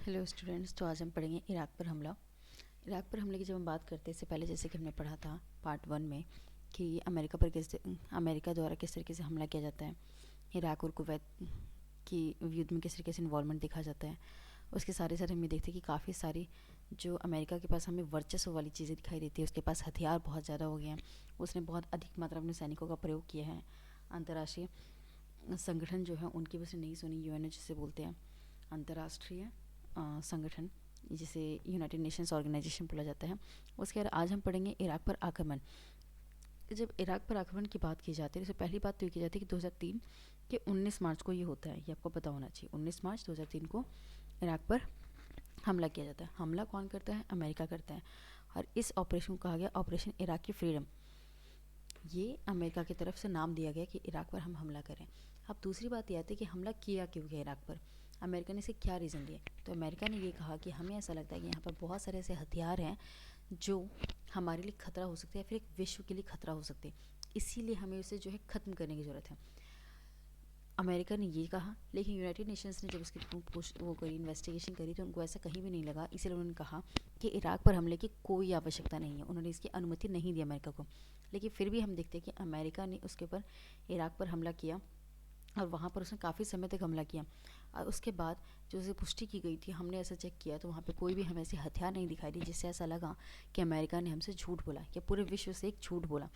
Hello students. तो आज हम पढ़ेंगे इराक पर हमला। इराक पर हमले की जब हम बात करते हैं इससे पहले जैसे कि हमने पढ़ा था पार्ट 1 में कि अमेरिका द्वारा किस तरीके से हमला किया जाता है, इराक और कुवैत की युद्ध में किस तरीके से इन्वॉल्वमेंट देखा जाता है। उसके सारे सारे हम ये देखते हैं कि काफ़ी सारी जो अमेरिका के पास हमें वर्चस्व वाली चीज़ें दिखाई देती है, उसके पास हथियार बहुत ज़्यादा हो गए हैं, उसने बहुत अधिक मात्रा में अपने सैनिकों का प्रयोग किया है। अंतर्राष्ट्रीय संगठन जो है उनकी वजह से नहीं सुनी, यूएनओ जिसे बोलते हैं, अंतर्राष्ट्रीय संगठन जिसे यूनाइटेड नेशंस ऑर्गेनाइजेशन बोला जाता है। उसके बाद आज हम पढ़ेंगे इराक पर आक्रमण। जब इराक पर आक्रमण की बात की जाती है तो पहली बात तो ये की जाती है कि 2003 के 19 मार्च को ये होता है, ये आपको पता होना चाहिए। 19 मार्च 2003 को इराक पर हमला किया जाता है। हमला कौन करता है? अमेरिका करता है। और इस ऑपरेशन को कहा गया ऑपरेशन इराक की फ्रीडम। ये अमेरिका की तरफ से नाम दिया गया कि इराक पर हम हमला करें। अब दूसरी बात यह आती है कि हमला किया क्यों गया इराक पर, अमेरिका ने इसे क्या रीज़न दिए। तो अमेरिका ने ये कहा कि हमें ऐसा लगता है कि यहाँ पर बहुत सारे ऐसे हथियार हैं जो हमारे लिए खतरा हो सकते हैं या फिर एक विश्व के लिए खतरा हो सकते हैं, इसीलिए हमें उसे जो है ख़त्म करने की ज़रूरत है। अमेरिका ने ये कहा, लेकिन यूनाइटेड नेशंस ने जब उसकी वो करी, इन्वेस्टिगेशन करी, तो उनको ऐसा कहीं भी नहीं लगा। इसलिए उन्होंने कहा कि इराक पर हमले की कोई आवश्यकता नहीं है, उन्होंने इसकी अनुमति नहीं दी अमेरिका को। लेकिन फिर भी हम देखते हैं कि अमेरिका ने उसके ऊपर इराक पर हमला किया और वहाँ पर उसने काफ़ी समय तक हमला किया। और उसके बाद जो उसे पुष्टि की गई थी, हमने ऐसा चेक किया तो वहाँ पे कोई भी हमें ऐसे हथियार नहीं दिखाई दी जिससे ऐसा लगा कि अमेरिका ने हमसे झूठ बोला या पूरे विश्व से एक झूठ बोला।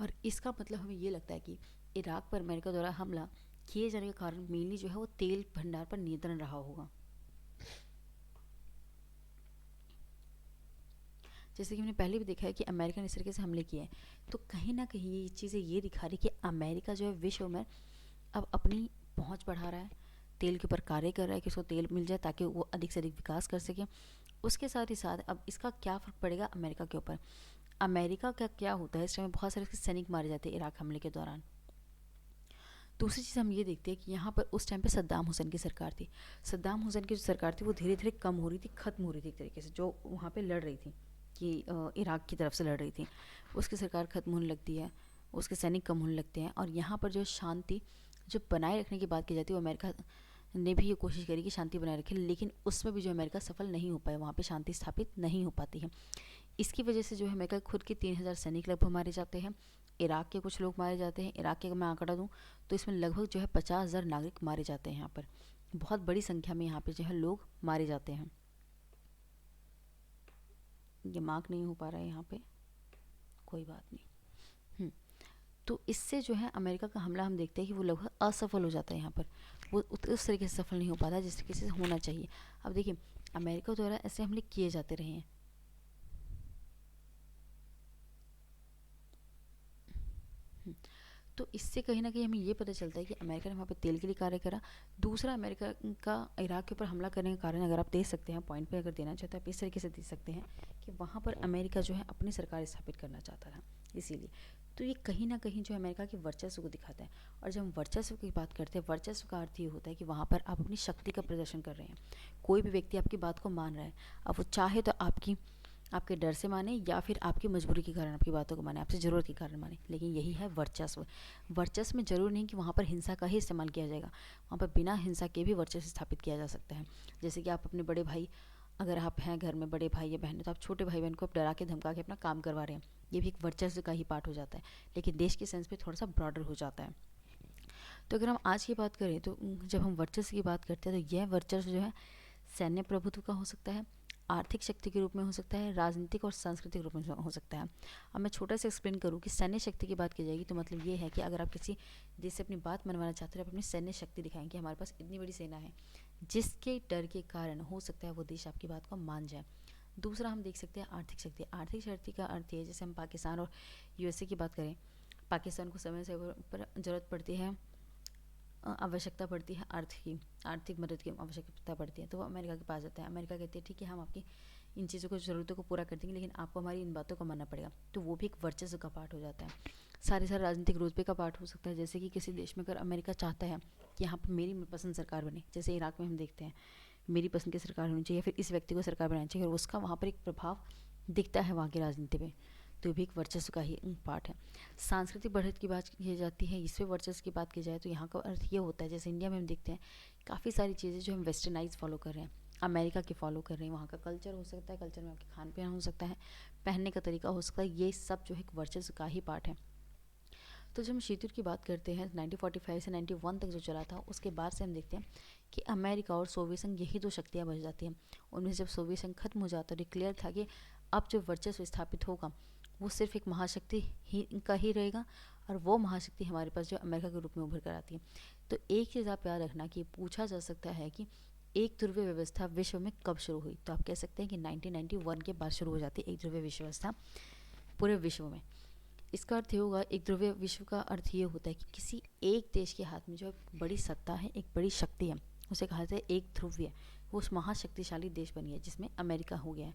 और इसका मतलब हमें ये लगता है कि इराक पर अमेरिका द्वारा हमला किए जाने का कारण मेनली जो है वो तेल भंडार पर नियंत्रण रहा होगा। जैसे कि हमने पहले भी देखा है कि अमेरिका ने इस तरीके से हमले किए हैं, तो कहीं ना कहीं ये चीज़ें ये दिखा रही कि अमेरिका जो है विश्व में अब अपनी पहुंच बढ़ा रहा है, तेल के ऊपर कार्य कर रहा है कि उसको तेल मिल जाए ताकि वो अधिक से अधिक विकास कर सके। उसके साथ ही साथ अब इसका क्या फ़र्क पड़ेगा अमेरिका के ऊपर। अमेरिका का क्या होता है, इस टाइम बहुत सारे सैनिक मारे जाते हैं इराक हमले के दौरान। दूसरी चीज़ हम ये देखते हैं कि यहाँ पर उस टाइम पे सद्दाम हुसैन की सरकार थी। सद्दाम हुसैन की जो सरकार थी वो धीरे धीरे कम हो रही थी, ख़त्म हो रही थी एक तरीके से, जो वहाँ पे लड़ रही थी कि इराक की तरफ से लड़ रही थी, उसकी सरकार ख़त्म होने लगती है, उसके सैनिक कम होने लगते हैं। और यहाँ पर जो शांति जो बनाए रखने की बात की जाती है, वो अमेरिका ने भी ये कोशिश करी कि शांति बनाए रखे, लेकिन उसमें भी जो अमेरिका सफल नहीं हो पाया, वहाँ पे शांति स्थापित नहीं हो पाती है। इसकी वजह से जो है अमेरिका खुद के 3000 सैनिक लगभग मारे जाते हैं, इराक के कुछ लोग मारे जाते हैं। इराक के अगर मैं आंकड़ा दूँ तो इसमें लगभग जो है 50,000 नागरिक मारे जाते हैं। यहाँ पर बहुत बड़ी संख्या में यहाँ पे जो है लोग मारे जाते हैं। ये मार्क नहीं हो पा रहा है यहाँ पे, कोई बात नहीं। तो इससे जो है अमेरिका का हमला हम देखते हैं कि वो लगभग असफल हो जाता है। यहाँ पर वो उस तरीके से सफल नहीं हो पाता जिस तरीके से होना चाहिए। अब देखिए अमेरिका द्वारा ऐसे हमले किए जाते रहे हैं। तो इससे कहीं ना कहीं हमें ये पता चलता है कि अमेरिका ने वहाँ पे तेल के लिए कार्य करा। दूसरा, अमेरिका का इराक के ऊपर हमला करने का कारण अगर आप दे सकते हैं, पॉइंट पे अगर देना चाहते हैं आप इस तरीके से दे सकते हैं कि वहाँ पर अमेरिका जो है अपनी सरकार स्थापित करना चाहता था, इसीलिए। तो ये कहीं ना कहीं जो अमेरिका के वर्चस्व को दिखाता है। और जब हम वर्चस्व की बात करते हैं, वर्चस्व का अर्थ ये होता है कि वहाँ पर आप अपनी शक्ति का प्रदर्शन कर रहे हैं। कोई भी व्यक्ति आपकी बात को मान रहा है, अब वो चाहे तो आपके डर से माने या फिर आपकी मजबूरी के कारण आपकी बातों को माने, आपसे ज़रूरत के कारण माने, लेकिन यही है वर्चस्व। वर्चस्व में ज़रूर नहीं कि वहाँ पर हिंसा का ही इस्तेमाल किया जाएगा, वहाँ पर बिना हिंसा के भी वर्चस्व स्थापित किया जा सकता है। जैसे कि आप अपने बड़े भाई, अगर आप हैं घर में बड़े भाई या बहन, तो आप छोटे भाई बहन को आप डरा के धमका के अपना काम करवा रहे हैं, ये भी एक वर्चस्व का ही पार्ट हो जाता है, लेकिन देश के सेंस पे थोड़ा सा ब्रॉडर हो जाता है। तो अगर हम आज की बात करें तो जब हम वर्चस्व की बात करते हैं तो यह वर्चस्व जो है सैन्य प्रभुत्व का हो सकता है, आर्थिक शक्ति के रूप में हो सकता है, राजनीतिक और सांस्कृतिक रूप में हो सकता है। अब मैं छोटा सा एक्सप्लेन करूँ कि सैन्य शक्ति की बात की जाएगी तो मतलब ये है कि अगर आप किसी देश से अपनी बात मनवाना चाहते हो, आप अपनी सैन्य शक्ति दिखाएं कि हमारे पास इतनी बड़ी सेना है, जिसके डर के कारण हो सकता है वो देश आपकी बात को मान जाए। दूसरा हम देख सकते हैं आर्थिक शक्ति। आर्थिक शक्ति का अर्थ है, जैसे हम पाकिस्तान और यूएसए की बात करें, पाकिस्तान को समय से पर ज़रूरत पड़ती है, आवश्यकता पड़ती है आर्थिक मदद की आवश्यकता पड़ती है, तो वो अमेरिका के पास जाता है। अमेरिका कहती है ठीक है, हम आपकी इन चीज़ों को ज़रूरतों को पूरा कर देंगे, लेकिन आपको हमारी इन बातों को मानना पड़ेगा। तो वो भी एक वर्चस्व का पार्ट हो जाता है। सारे राजनीतिक रुतबे का पार्ट हो सकता है, जैसे कि किसी देश में अगर अमेरिका चाहता है कि यहाँ पर मेरी पसंद सरकार बने, जैसे इराक में हम देखते हैं मेरी पसंद की सरकार होनी चाहिए, फिर इस व्यक्ति को सरकार बनानी चाहिए, और उसका वहाँ पर एक प्रभाव दिखता है वहाँ की राजनीति में, तो भी एक वर्चस्व का ही पार्ट है। सांस्कृतिक बढ़त की बात की जाती है, इससे वर्चस्व की बात की जाए तो यहाँ का अर्थ ये होता है, जैसे इंडिया में हम देखते हैं काफ़ी सारी चीज़ें जो हम वेस्टर्नाइज फॉलो कर रहे हैं, अमेरिका के फॉलो कर रहे हैं, वहाँ का कल्चर हो सकता है, कल्चर में आपके खान पीन हो सकता है, पहनने का तरीका हो सकता है, ये सब जो है एक वर्चस्व का ही पार्ट है। तो जब हम शीत युद्ध की बात करते हैं 1945 से 91 तक जो चला था, उसके बाद से हम देखते हैं कि अमेरिका और सोवियत संघ यही दो शक्तियाँ बच जाती हैं। उनमें से जब सोवियत संघ खत्म हो जाता है, डिक्लेयर था कि अब जो वर्चस्व स्थापित होगा वो सिर्फ एक महाशक्ति ही का ही रहेगा, और वो महाशक्ति हमारे पास जो अमेरिका के रूप में उभर कर आती है। तो एक चीज़ आप याद रखना कि पूछा जा सकता है कि एक ध्रुवीय व्यवस्था विश्व में कब शुरू हुई, तो आप कह सकते हैं कि 1991 के बाद शुरू हो जाती है एक ध्रुवीय विश्व व्यवस्था पूरे विश्व में। इसका अर्थ ये होगा, एक ध्रुवीय विश्व का अर्थ ये होता है कि किसी एक देश के हाथ में जो बड़ी सत्ता है, एक बड़ी शक्ति है, उसे कहा जाता है एक ध्रुवीय, वो उस महाशक्तिशाली देश बनी है जिसमें अमेरिका हो गया है।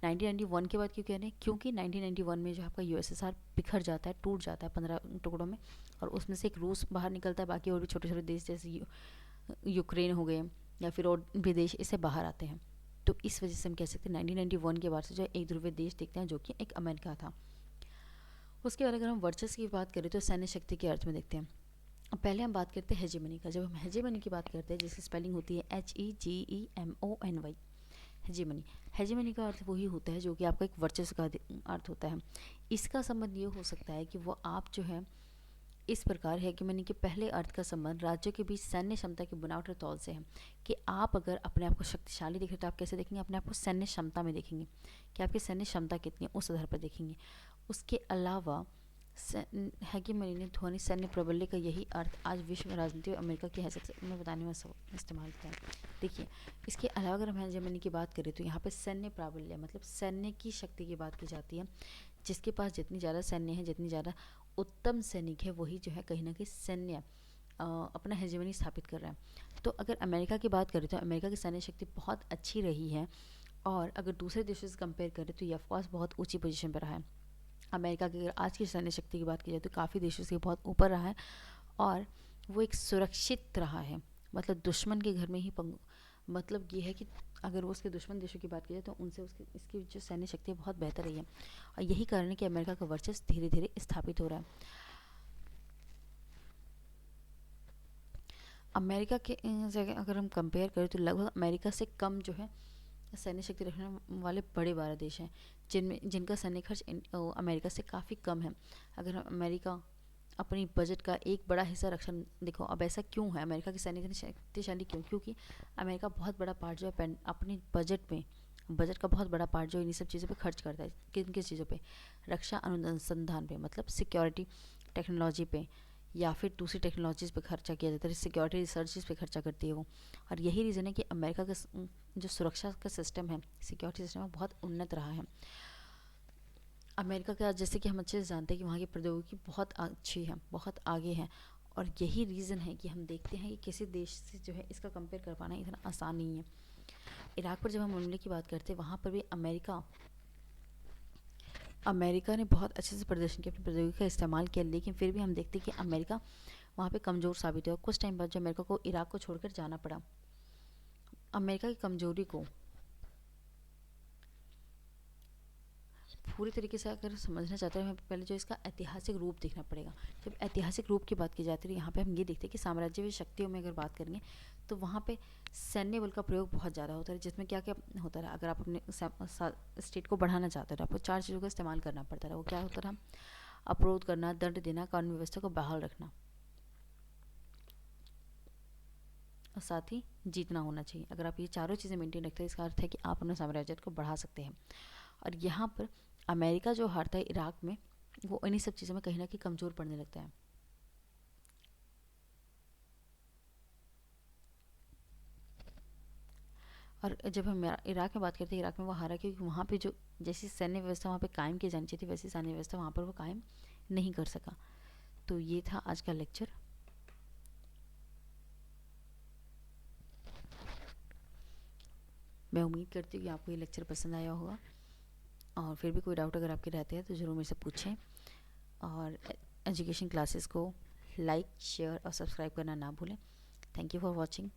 1991 के बाद क्यों कह रहे हैं, क्योंकि 1991 में जो आपका यूएसएसआर बिखर जाता है, टूट जाता है 15 टुकड़ों में, और उसमें से एक रूस बाहर निकलता है, बाकी और भी छोटे छोटे देश जैसे यूक्रेन हो गए या फिर और भी देश इससे बाहर आते हैं। तो इस वजह से हम कह सकते हैं 1991 के बाद से जो एक ध्रुवीय देश देखते हैं जो कि एक अमेरिका था। उसके बाद अगर हम वर्चस्व की बात करें तो सैन्य शक्ति के अर्थ में देखते हैं। अब पहले हम बात करते हैं हेजेमनी का। जब हम हेजेमनी की बात करते हैं जिसकी स्पेलिंग होती है HEGEMONY, हेजेमनी। हेजेमनी का अर्थ वही होता है जो कि आपका एक वर्चस्व का अर्थ होता है। इसका संबंध ये हो सकता है कि वो आप जो है इस प्रकार है कि मैंने कि पहले अर्थ का संबंध राज्यों के बीच सैन्य क्षमता की बनावट और तौल से है, कि आप अगर अपने आप को शक्तिशाली देखें तो आप कैसे देखेंगे, अपने आप को सैन्य क्षमता में देखेंगे कि आपकी सैन्य क्षमता कितनी है, उस आधार पर देखेंगे। उसके अलावा हेगेमनी ने ध्वनि सैन्य प्राबल्य का यही अर्थ आज विश्व राजनीति और अमेरिका की हैसियत में बताने में इस्तेमाल किया है। देखिए, इसके अलावा अगर हम हेगेमनी की बात करें तो यहाँ पे सैन्य प्राबल्य मतलब सैन्य की शक्ति की बात की जाती है। जिसके पास जितनी ज़्यादा सैन्य है, जितनी ज़्यादा उत्तम सैनिक है, वही जो है कहीं ना कहीं सैन्य अपना हेजेमनी स्थापित कर रहा है। तो अगर अमेरिका की बात करें तो अमेरिका की सैन्य शक्ति बहुत अच्छी रही है, और अगर दूसरे देशों से कंपेयर करें तो ये ऑफकोर्स बहुत ऊंची पोजीशन पर रहा है। अमेरिका की अगर आज की सैन्य शक्ति की बात की जाए तो काफ़ी देशों से बहुत ऊपर रहा है, और वो एक सुरक्षित रहा है। मतलब दुश्मन के घर में ही मतलब ये है कि अगर वो उसके दुश्मन देशों की बात की जाए तो उनसे उसकी इसकी जो सैन्य शक्ति है बहुत बेहतर रही है, और यही कारण है कि अमेरिका का वर्चस्व धीरे धीरे स्थापित हो रहा है। अमेरिका के जगह अगर हम कंपेयर करें तो लगभग अमेरिका से कम जो है सैन्य शक्ति रखने वाले बड़े 12 देश हैं, जिनका सैन्य खर्च अमेरिका से काफ़ी कम है। अगर अमेरिका अपनी बजट का एक बड़ा हिस्सा रक्षा, देखो अब ऐसा क्यों है, अमेरिका की सैनिक शक्तिशाली क्यों, क्योंकि अमेरिका बहुत बड़ा पार्ट जो है अपनी बजट का बहुत बड़ा पार्ट जो इन्हीं सब चीज़ों पे खर्च करता है। किन किस चीज़ों पे, रक्षा अनुसंधान पे, मतलब सिक्योरिटी टेक्नोलॉजी पे, या फिर दूसरी टेक्नोलॉजीज़ पे खर्चा किया जाता है, सिक्योरिटी रिसर्चेज पे खर्चा करती है वो। और यही रीज़न है कि अमेरिका का जो सुरक्षा का सिस्टम है, सिक्योरिटी सिस्टम है, बहुत उन्नत रहा है। अमेरिका का जैसे कि हम अच्छे से जानते हैं कि वहाँ की प्रौद्योगिकी बहुत अच्छी है, बहुत आगे है, और यही रीज़न है कि हम देखते हैं कि किसी देश से जो है इसका कंपेयर कर पाना इतना आसान नहीं है। इराक पर जब हम हमले की बात करते हैं, वहाँ पर भी अमेरिका ने बहुत अच्छे से प्रदर्शन किया, अपनी प्रौद्योगिकी का इस्तेमाल किया, लेकिन फिर भी हम देखते हैं कि अमेरिका वहाँ पे कमज़ोर साबित हुआ। कुछ टाइम बाद जो अमेरिका को इराक को छोड़कर जाना पड़ा, अमेरिका की कमज़ोरी को पूरी तरीके से अगर समझना चाहते हैं, हमें पहले जो इसका ऐतिहासिक रूप देखना पड़ेगा। जब ऐतिहासिक रूप की बात की जाती है तो यहाँ पे हम ये देखते हैं कि साम्राज्यवादी शक्तियों में अगर बात करेंगे तो वहाँ पे सैन्य बल का प्रयोग बहुत ज़्यादा होता है, जिसमें क्या क्या होता रहा, अगर आप अपने स्टेट को बढ़ाना चाहते रहे, आपको 4 चीज़ों का इस्तेमाल करना पड़ता रहा। वो क्या होता रहा, अवरोध करना, दंड देना, कानून व्यवस्था को बहाल रखना, और साथ ही जीतना होना चाहिए। अगर आप ये चारों चीज़ें मेंटेन रखते हैं, इसका अर्थ है कि आप अपने साम्राज्य को बढ़ा सकते हैं। और यहाँ पर अमेरिका जो हारता है इराक में, वो इन्हीं सब चीज़ों में कहीं ना कहीं कमज़ोर पड़ने लगता है। और जब हम इराक में बात करते हैं, इराक में वो हारा क्योंकि वहाँ पे जो जैसी सैन्य व्यवस्था वहाँ पे कायम की जानी चाहिए थी, वैसी सैन्य व्यवस्था वहाँ पर वो कायम नहीं कर सका। तो ये था आज का लेक्चर। मैं उम्मीद करती हूँ कि आपको ये लेक्चर पसंद आया होगा, और फिर भी कोई डाउट अगर आपके रहते हैं तो ज़रूर मेरे से पूछें। और एजुकेशन क्लासेस को लाइक, शेयर और सब्सक्राइब करना ना भूलें। Thank you for watching.